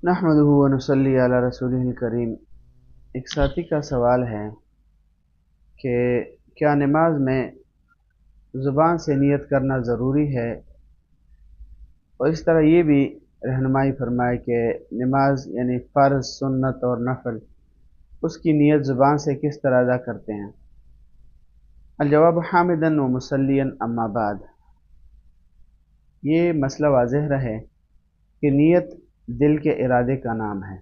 نحمدہ و نصلی علی رسولہ الکریم۔ ایک ساتھی کا سوال ہے کہ کیا نماز میں زبان سے نیت کرنا ضروری ہے، اور اس طرح یہ بھی رہنمائی فرمائے کہ نماز یعنی فرض، سنت اور نفل، اس کی نیت زبان سے کس طرح ادا کرتے ہیں۔ الجواب حامدن و مسلین اما بعد۔ یہ مسئلہ واضح رہے کہ نیت دل کے ارادے کا نام ہے۔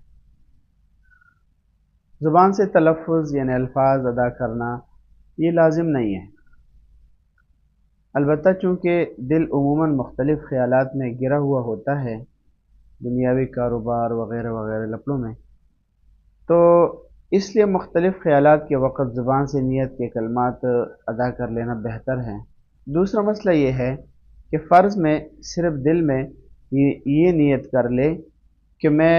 زبان سے تلفظ یعنی الفاظ ادا کرنا یہ لازم نہیں ہے، البتہ چونکہ دل عموماً مختلف خیالات میں گرا ہوا ہوتا ہے، دنیاوی، کاروبار وغیرہ وغیرہ لپڑوں میں، تو اس لیے مختلف خیالات کے وقت زبان سے نیت کے کلمات ادا کر لینا بہتر ہے۔ دوسرا مسئلہ یہ ہے کہ فرض میں صرف دل میں یہ نیت کر لے کہ میں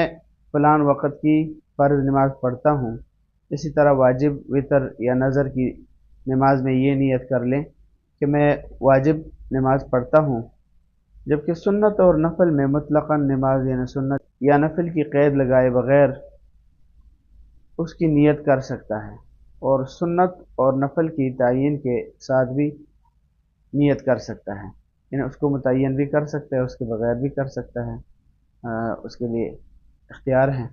فلاں وقت کی فرض نماز پڑھتا ہوں، اسی طرح واجب، وتر یا نظر کی نماز میں یہ نیت کر لیں کہ میں واجب نماز پڑھتا ہوں، جبکہ سنت اور نفل میں مطلقاً نماز یعنی سنت یا نفل کی قید لگائے بغیر اس کی نیت کر سکتا ہے، اور سنت اور نفل کی تعین کے ساتھ بھی نیت کر سکتا ہے، یعنی اس کو متعین بھی کر سکتا ہے، اس کے بغیر بھی کر سکتا ہے، اس کے لیے اختیار ہیں۔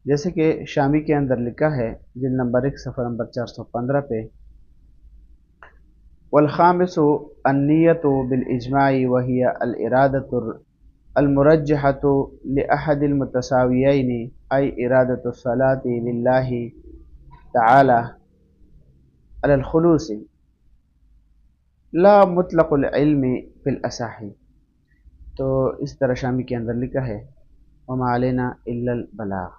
جیسے کہ شامی کے اندر لکھا ہے جلد نمبر 1 صفحہ نمبر 415 پہ، والخامس النیت بالاجماع وهي الارادة المرجحة لأحد المتساويين، أي إرادة الصلاة لله تعالى على الخلوص لا مطلق العلم في الأصح۔ تو اس طرح شامی کے اندر لکھا ہے وما علینا الا البلاغ۔